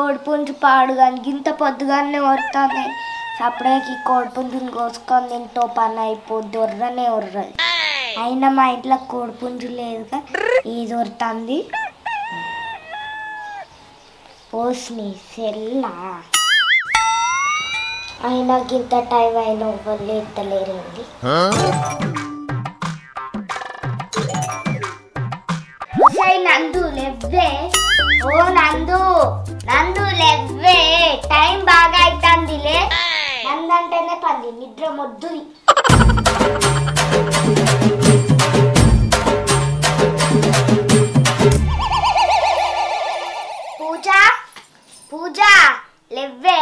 కోడిపుంజు పాడుగాని ఇంత పొద్దుగానే వస్తాను సపరేకి కోడిపుంజుని కోసుకొని తింటో పని అయిపోద్ది ఒర్రనే ఒర్రది అయినా మా ఇంట్లో కోడిపుంజు లేదుగా ఇది వస్తుంది పోస్ని సెల్లా అయినా ఇంత టైం అయినా వాళ్ళు ఎత్తలేరండి నందు లెవ్వే ఓ నందు నందు లెవ్వే టైం బాగా అవుతుందిలే నందంటేనే పంది నిద్ర మొద్దు పూజ పూజ లెవ్వే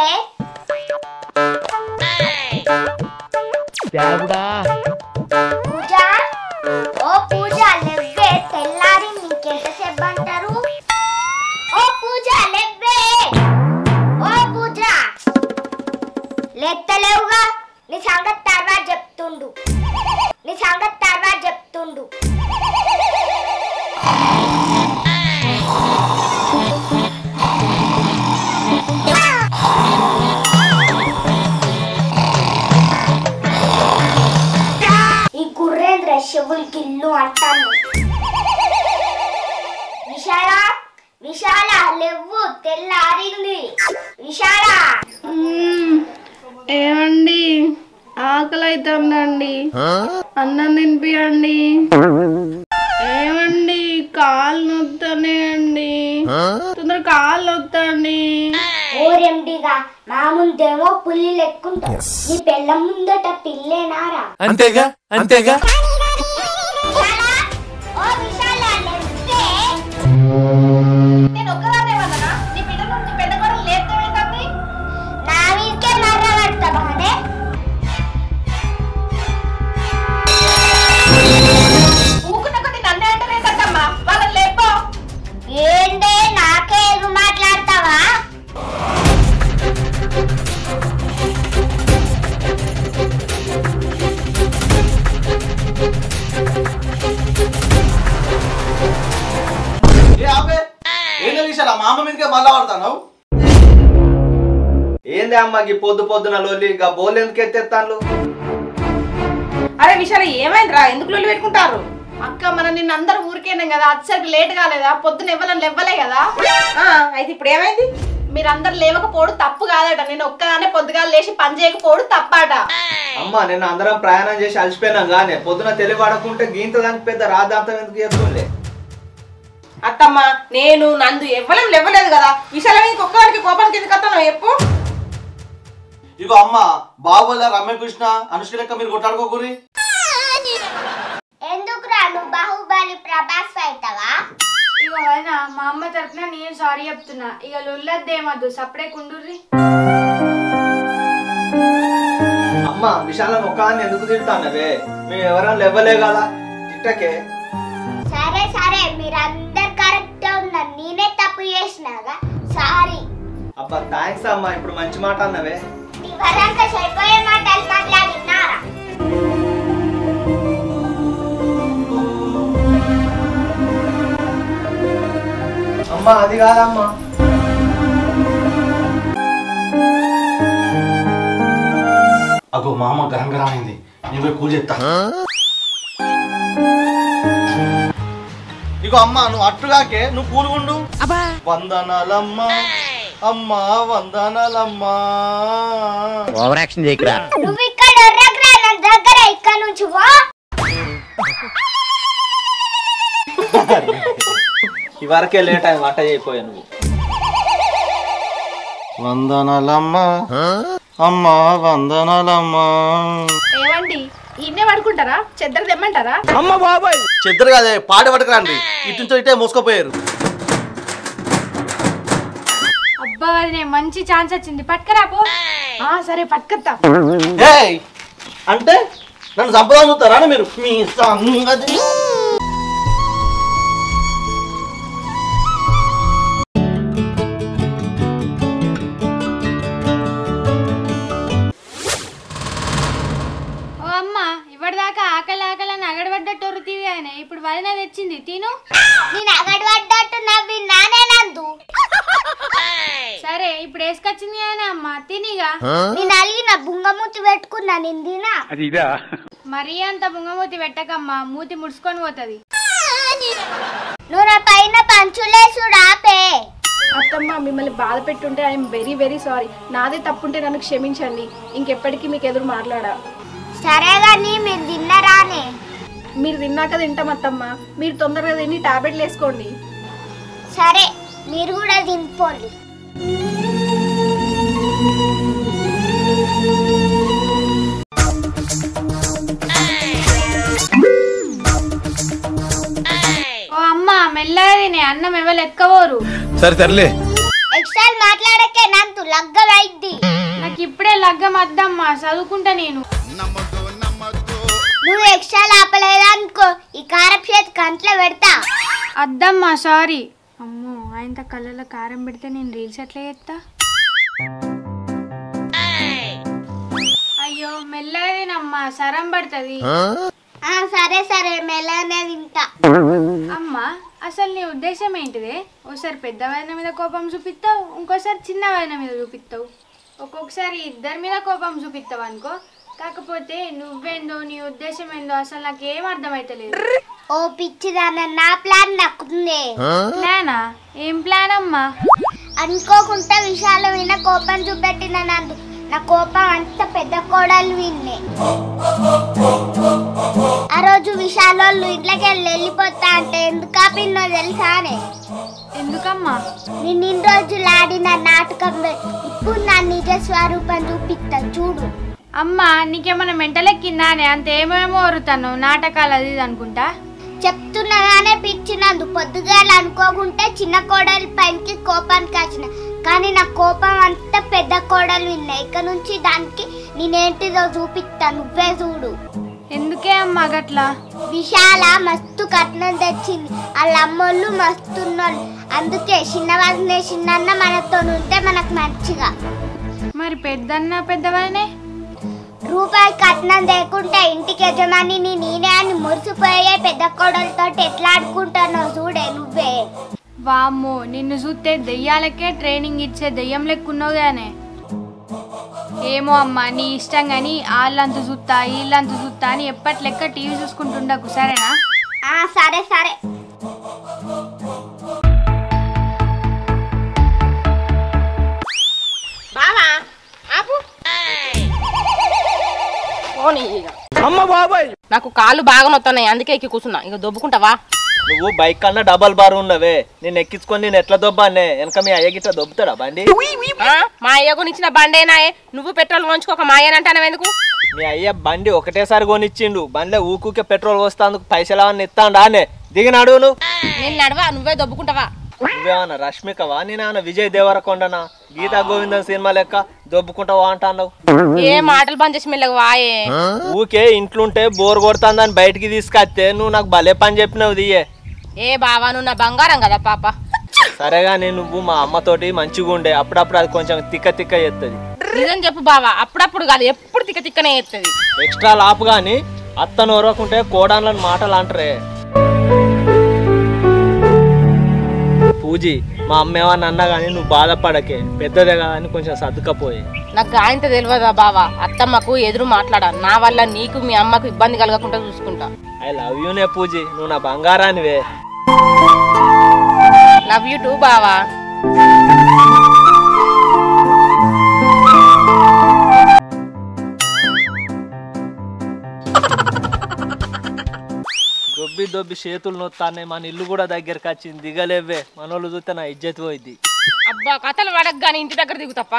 పూజ ఓ పూజ లెవ్వే తెల్లారి నీకెంతసేపు అంటారు ఓ పూజ లెవ్వే ఓ పూజ లెత్తలేవుగా నీ సంగతి తర్వాత చెప్తుండు నీ సంగతి తర్వాత చెప్తుండు శివులకి ఇల్లు అంటాను విశాల విశాల లెవ్వు తెల్లారింది విశాల ఏమండి ఆకలి అవుతుందండి అన్నం తినిపియండి ఏమండి కాళ్ళు నొత్తనే అండి తొందర కాళ్ళు నొత్తండి ఓరెండిగా మా ముందేమో పుల్లి లెక్కుంటా నీ పెళ్ళ ముందట పిల్లేనారా అంతేగా అంతేగా నేను ఒక్కదాన్నే వదనా నీ బిడ్డను నీ పెద్ద కొడుకు లేపుతావేంటండి నా వీరికే మర్ర పడతా బానే ఊకున్న కొద్ది నన్నే అంటారేంటమ్మా వాళ్ళని లేపో ఏంటే నాకే ఎదురు మాట్లాడతావా మా అమ్మ మీదకే మళ్ళా పడతాను ఏంది అమ్మకి పొద్దు పొద్దున లోలి బోల్ ఎందుకు ఎత్తేస్తాను అరే విశాల ఏమైందిరా ఎందుకు లొల్లి పెట్టుకుంటారు అక్క మన నిన్న అందరూ ఊరికేనాం కదా అచ్చరికి లేట్ కాలేదా పొద్దున ఇవ్వాలని లేవ్వలే కదా అయితే ఇప్పుడు ఏమైంది మీరందరు లేవకపోవడు తప్పు కాదట నేను ఒక్కదానే పొద్దుగాలు లేచి పని చేయకపోవడు తప్పట అమ్మ నిన్న అందరం ప్రయాణం చేసి అలసిపోయినాం కానీ పొద్దున తెలియబడకుంటే గీంత దానికి పెద్ద రాద్దాంతం ఎందుకు చేస్తుండే అత్తమ్మ నేను నందు ఎవ్వలేం లేవలేదు కదా విశాల మీద ఒక్కడికి కోపానికి ఎందుకు వస్తాను చెప్పు ఇగో అమ్మ బాహుబలి రమ్యకృష్ణ అనుష్క లెక్క మీరు కొట్టాడుకోకూరి ఎందుకు రా నువ్వు బాహుబలి ప్రభాస్ అవుతావా ఇగో ఆయన మా అమ్మ తరపున నేను సారీ చెప్తున్నా ఇక లొల్లద్దేమద్దు సపడే కుండుర్రి అమ్మ విశాలం ఒక్కదాన్ని ఎందుకు తిడతానవే మేము ఎవరైనా లేవలే కదా తిట్టకే సరే సరే మీరందరు కరెక్ట్ ఉన్నారు నేనే తప్పు చేసినాగా సారీ అబ్బా థ్యాంక్స్ అమ్మా ఇప్పుడు మంచి మాట అన్నవే ఇవరంగా సరిపోయే మాటలు మాట్లాడినారా అమ్మా అది కాదమ్మా అగో మా అమ్మ గరంగరం అయింది నేను పోయి కూల్ చెప్తా ఇగో అమ్మ నువ్వు అట్టుగాకే నువ్వు కూలుగుండు వందనాలమ్మా అమ్మా వందనాలమ్మా ఓవర్ యాక్షన్ చేయకురా నువ్వు ఇక్కడ ఒర్రకురా నా దగ్గర ఇక్కడ నుంచి పో ఇవరకే లేట్ అయి వంట చేయపోయా నువ్వు వందనాలమ్మా అమ్మా వందనాలమ్మా ఏమండి ఇన్నే పడుకుంటారా చెద్దరు తెమ్మంటారా అమ్మ బాబాయ్ చెద్దరు కదే పాట పట్టుకురండి ఇటు నుంచి ఇటే మోసుకుపోయారు అబ్బా అది మంచి ఛాన్స్ వచ్చింది పట్టుకరా పో సరే పట్టుకొత్తా ఏయ్ అంటే నన్ను చంపదాం చూస్తారా మీరు మీ సంగతి ఓ అమ్మ ఇప్పటిదాకా ఆకలి ఆకలి అని అగడబడ్డట్టు ఒరుతీవి ఆయన ఇప్పుడు వదిన తెచ్చింది తిను నేను అగడబడ్డట్టు నవ్వి నానే నందు సరే సరే ఇప్పుడు వేసుకొచ్చింది కానీ అమ్మ తినిగా. నేను అలిగిన బుంగమూతి పెట్టుకున్నా నేను తినా. మరీ అంత బుంగమూతి పెట్టకమ్మా, మూతి ముడుచుకొని పోతుంది. నువ్వు నా పైన పంచులేసుడు ఆపే. అత్తమ్మ మిమ్మల్ని బాధ పెట్టుంటే ఐఎమ్ వెరీ వెరీ సారీ. నాదే తప్పుంటే నన్ను క్షమించండి. ఇంకెప్పటికీ మీకు ఎదురు మాట్లాడా. సరే గాని మీరు తిన్నరానే? మీరు తిన్నాక తింటాం అత్తమ్మ. మీరు తొందరగా తిని టాబ్లెట్లు వేసుకోండి. సరే మీరు కూడా తినిపోండి. ఓ అమ్మ మెల్లగా తినే, అన్నం ఎవరు ఎక్కవోరు. సరే తరలే. ఎక్స్ట్రా మాట్లాడకే నంతు లగ్గ వైద్ది. నాకు ఇప్పుడే లగ్గం వద్దమ్మా, చదువుకుంటా నేను. నువ్వు ఎక్స్ట్రా ఆపలేదనుకో ఈ కారపు చేతి కంట్లో పెడతా. అద్దమ్మా సారీ. అమ్మో ఆయన కళ్ళలో కారం పెడితే నేను రీల్స్ ఎట్లా చేస్తా? అయ్యో మెల్లగా తినమ్మా, సరం పడుతుంది. సరే సరే మెల్లనే తింటా. అమ్మా అసలు నీ ఉద్దేశం ఏంటిదే? ఒకసారి పెద్ద వదిన మీద కోపం చూపిస్తావు, ఇంకోసారి చిన్న వదిన మీద చూపిస్తావు, ఒక్కొక్కసారి ఇద్దరి మీద కోపం చూపిస్తావు అనుకో. కాకపోతే నువ్వేందో నీ ఉద్దేశం ఏందో అసలు నాకేం అర్థమైతలేదు. ఓ పిచ్చిదాన్న, నా ప్లాన్ నక్కుంది. ప్లానా? ఏం ప్లాన్ అమ్మా? అనుకోకుండా విషయాల మీద కోపం చూపెట్టిన నందు నా కోపం అంత పెద్ద కోడలు విన్నే. ఆ రోజు విశాలోళ్ళు ఇంట్లోకి వెళ్ళిపోతా అంటే ఎందుకు ఆపిన్నో తెలుసానే? ఎందుకమ్మా? నేను ఇన్ని రోజులు ఆడిన నాటకం ఇప్పుడు నా నిజ స్వరూపం చూపిస్తా చూడు. అమ్మా నీకేమన్నా మెంటలెక్కిందానే? అంత ఏమేమో వరుతాను నాటకాలు అది ఇది అనుకుంటా. చెప్తున్నాగానే పిచ్చినందు పొద్దుగాల అనుకోకుంటే చిన్న కోడలి పైకి కోపానికి వచ్చిన, కానీ నా కోపం అంతా పెద్ద కోడలు విన్నా. ఇక నుంచి దానికి నేనేంటిదో చూపిస్తా, నువ్వే చూడు. ఎందుకే అమ్మా గట్లా? విశాల మస్తు కట్నం తెచ్చింది, వాళ్ళ అమ్మోళ్ళు మస్తున్నోళ్ళు. అందుకే చిన్నవాళ్ళనే చిన్న మనతో ఉంటే మనకు మంచిగా. మరి పెద్దన్న పెద్దవాళ్ళనే రూపాయి కట్నం లేకుంటే ఇంటికి యజమాని నేనే అని మురిసిపోయే పెద్ద కోడలతో ఎట్లా ఆడుకుంటానో చూడే నువ్వే. వామ్మో నిన్ను చూస్తే దెయ్యాలకే ట్రైనింగ్ ఇచ్చే దెయ్యం లెక్కున్నావు గానే. ఏమో అమ్మా నీ ఇష్టం కానీ వాళ్ళంత చూస్తా వీళ్ళంత చూస్తా అని ఎప్పటి లెక్క టీవీ చూసుకుంటుండకు, సరేనా? సరే సరే. బావా ఆపు. అమ్మ బాబాయ్, నాకు కాళ్ళు బాగా నొస్తున్నాయి, అందుకే ఎక్కి కూర్చున్నా. ఇక దొబ్బుకుంటావా? నువ్వు బైక్ కన్నా డబల్ బార్ ఉన్నవే, నేను ఎక్కించుకొని నేను ఎట్లా దొబ్బానే? వెనక మీ అయ్య గిట్లా దొబ్బుతాడా బండి? మా అయ్య కొనిచ్చిన బండేనాయే, నువ్వు పెట్రోల్ కొనుచుకోక మా అయ్యనంటావు ఎందుకు? మీ అయ్య బండి ఒకటేసారి కొనిచ్చిండు, బండిలో ఊకూకే పెట్రోల్ పోస్తాందుకు పైసలు ఏమన్నా ఇస్తాండా అనే? దిగినాడు నువ్వు. నేను నడవా, నువ్వే దొబ్బుకుంటావా? నువ్వేమన్నా రష్మికవా? నేనేమన్నా విజయ్ దేవరకొండనా? గీతా గోవిందం సినిమా లెక్క దొబ్బుకుంటావా అంటావు? ఏ మాటలు బంద్ చేసి మెల్లగా వాయే. ఊకే ఇంట్లుంటే బోర్ కొడుతుందని బయటికి తీసుకొస్తే నువ్వు నాకు భలే పని చెప్పినావు దియే. ఏ బావా నువ్వు నా బంగారం కదా పాప. సరేగాని నువ్వు మా అమ్మతోటి మంచిగా ఉండే, అప్పుడప్పుడు అది కొంచెం తిక్క తిక్క చేస్తుంది. నిజం చెప్పు బావా, అప్పుడప్పుడు కాదు ఎప్పుడు తిక్క తిక్కనే చేస్తుంది. ఎక్స్ట్రా లాపు గాని అత్తను ఓరకుంటే కోడాన్లని మాటలు అంటారే. పూజీ మా అమ్మ ఏమన్నా అన్నా కానీ నువ్వు బాధపడకే, పెద్దదే కదా అని కొంచెం సర్దుకపోయి. నాకు గాయంత తెలియదా బావా, అత్తమ్మకు ఎదురు మాట్లాడా, నా వల్ల నీకు మీ అమ్మకు ఇబ్బంది కలగకుండా చూసుకుంటా. ఐ లవ్ యూనే పూజీ, నువ్వు నా బంగారానివే. లవ్ యూ టూ బావా. దొబ్బి దొబ్బి చేతులు నొత్తానే, మన ఇల్లు కూడా దగ్గరకు వచ్చింది, దిగలేవే. మనోళ్ళు చూస్తే నా ఇజ్జత్ పోయింది. అబ్బా కథలు పడక గానీ ఇంటి దగ్గర దిగు తప్ప.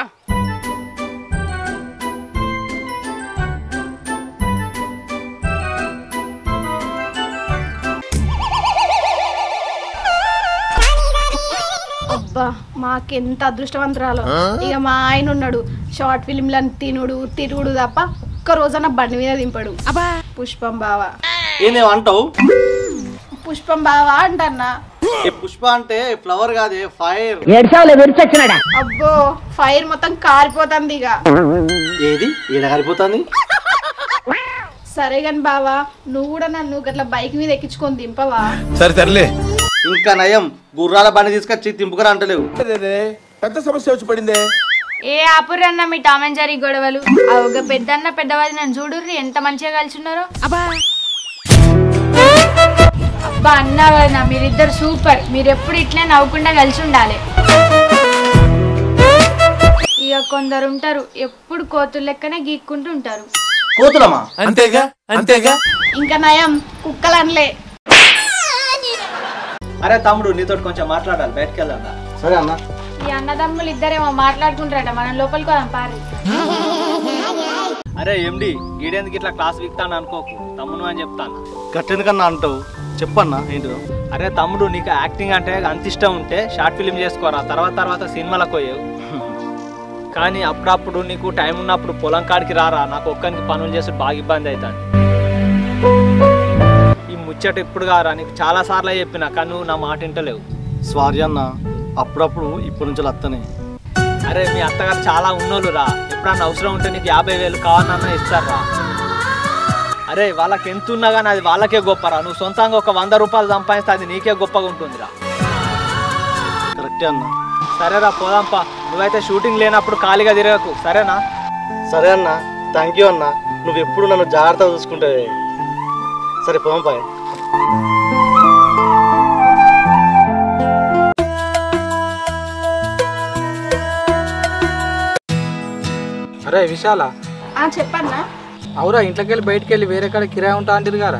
అబ్బా మాకెంత అదృష్టవంతురాలు. ఇక మా ఆయన ఉన్నాడు, షార్ట్ ఫిలింలను తిరుగుడు తప్ప ఒక్క రోజన్న బండి మీద దింపడు. పుష్పం బావా. ఏనేమంటావు? పుష్పం బావా అంటన్నా. పుష్ప అంటే ఫ్లవర్ కాదే, ఫైర్. అబ్బో ఫైర్ మొత్తం కారిపోతుంది ఇక. ఏది ఈడ కారిపోతుంది? సరే గాని బావా, నువ్వు కూడా నన్ను గట్ల బైక్ మీద ఎక్కించుకొని దింపవా? సరే తరలే. ఇంకా నయం, గుర్రాల బండి తీసుకొచ్చి దింపుకురా అంటలేవు. పెద్ద సమస్య వచ్చి పడిందే. ఏ ఆపురన్న మీ టామ్ అండ్ జెర్రీ గొడవలు. ఒక పెద్దన్న పెద్దవాది నన్ను చూడుర్రి ఎంత మంచిగా కలిసి ఉన్నారో. అబ్బా అన్నా కదా మీరిద్దరు సూపర్. మీరు ఎప్పుడు ఇట్లే నవ్వకుండా కలిసి ఉండాలి. ఇక కొందరు ఉంటారు ఎప్పుడు కోతులు లెక్కనే గీక్కుంటూ ఉంటారు. కోతులమా? అంతేగా అంతేగా. ఇంకా నయం కుక్కలన్లే. అరే తమ్ముడు నీతో కొంచెం మాట్లాడాలి, బయటకు వెళ్దాం. సరే అన్న. ఈ అన్నదమ్ములు ఇద్దరేమో మాట్లాడుకుంటారట, మనం లోపలికి పోదాం పారి. అరే ఎండి గీడేందుకు ఇట్లా క్లాస్ వీక్తాను అనుకోకు, తమ్మును అని చెప్తాను. గట్టెందుకన్నా అంటావు? చెప్పన్నా ఏంటిదో. అరే తమ్ముడు నీకు యాక్టింగ్ అంటే అంత ఇష్టం ఉంటే షార్ట్ ఫిలిం చేసుకోరా, తర్వాత సినిమాలకు పోయావు. కానీ అప్పుడప్పుడు నీకు టైం ఉన్నప్పుడు పొలం కాడికి రారా, నాకు ఒక్కరికి పనులు చేసి బాగా ఇబ్బంది అవుతాను. ఈ ముచ్చట ఇప్పుడు కారా, నీకు చాలా సార్లు చెప్పిన కానీ నువ్వు నా మాట వింటలేవు. సారీ అన్న, అప్పుడప్పుడు ఇప్పటి నుంచి వస్తానే. అరే మీ అత్తగారు చాలా ఉన్నోళ్ళు రా, ఎప్పుడన్నా అవసరం ఉంటే నీకు 50,000 కావాలన్నా ఇస్తారా. అరే వాళ్ళకి ఎంత ఉన్నా కానీ అది వాళ్ళకే గొప్పరా, నువ్వు సొంతంగా ఒక 100 రూపాయలు సంపాదిస్తే అది నీకే గొప్పగా ఉంటుందిరా. కరెక్టే అన్న. సరేరా పోదాంపా, నువ్వైతే షూటింగ్ లేనప్పుడు ఖాళీగా తిరగకు, సరేనా? సరే అన్న, థ్యాంక్ యూ అన్న. నువ్వు ఎప్పుడు నన్ను జాగ్రత్తగా చూసుకుంటావే. సరే పోదాం పాయ్. అరే విశాల, చెప్పన్నా. అవురా ఇంట్లోకి వెళ్ళి బయటికి వెళ్ళి వేరే కాడ కిరాయి ఉంటా అంటారు గారా?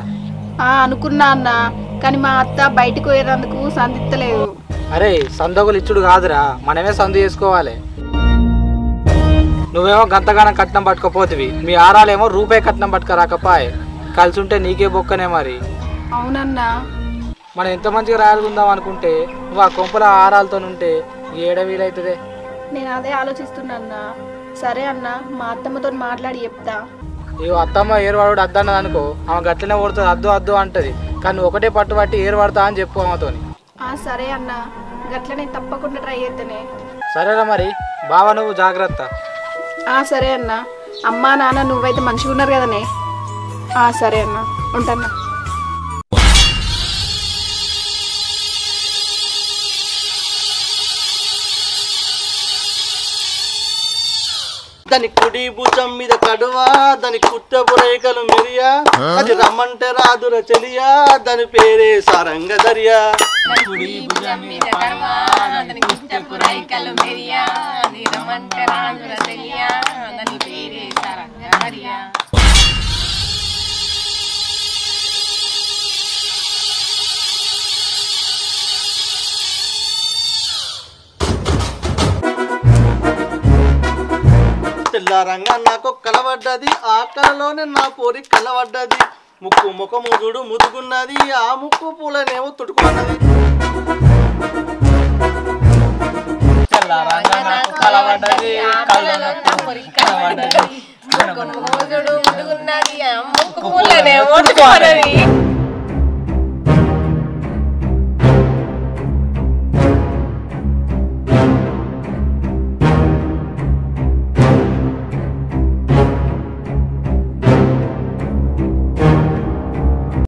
అనుకున్నా అన్న, కానీ మా అత్త బయటకు పోయేందుకు సందిత్తలేదు. అరే సందోగులు ఇచ్చుడు కాదురా, మనమే సందు చేసుకోవాలి. నువ్వేమో గంతగానం కట్నం పట్టుకపోతివి, మీ ఆరాలేమో రూపాయి కట్నం పట్టుకరాకపాయ్. కలిసి ఉంటే నీకే బొక్కనే మరి. అవునన్నా. మనం ఎంత మంచిగా రాయలుకుందాం అనుకుంటే నువ్వు ఆ కొంపల ఆరాలతో ఉంటే ఏడ వీలైతుందే. నేను అదే ఆలోచిస్తున్నా. సరే అన్న, మా అత్తమ్మతో మాట్లాడి చెప్తా. ఇవి అత్తమ్మ ఏరువాడు అద్దన్నది అనుకో, ఆమె గట్లనే కొడుతుంది, అద్దు అద్దు అంటది. కానీ నువ్వు ఒకటే పట్టుబట్టి ఏరువాడతా అని చెప్పు ఆమెతోని. సరే అన్న, గట్లనే తప్పకుండా ట్రై చేస్తేనే. సరేరా మరి, బావా నువ్వు జాగ్రత్త. సరే అన్న. అమ్మా నాన్న నువ్వైతే మంచిగా ఉన్నారు కదనే. సరే అన్న, ఉంటాన్నా. దాని కుడి భుజం మీద కడువా, దాని కుట్టపు రేఖలు మెరియా, అది రమ్మంటే రాదుర చెలియా, దాని పేరే సారంగ దరియా. కుడి భుజం మీద కడువా, దాని కుట్టపు రేఖలు మెరియా, అది రమ్మంటే రాదుర చెలియా, దాని పేరే సారంగ దరియా. తెల్లారంగా నాకు కలవడ్డది, ఆ కలలోనే నా పోరి కలవడ్డది. ముక్కు ముఖము చూడు ముదుగున్నది, ఆ ముక్కు పూలనేమో తుడుకున్నది. ముక్కు పూలనేమో తుడుకున్నది.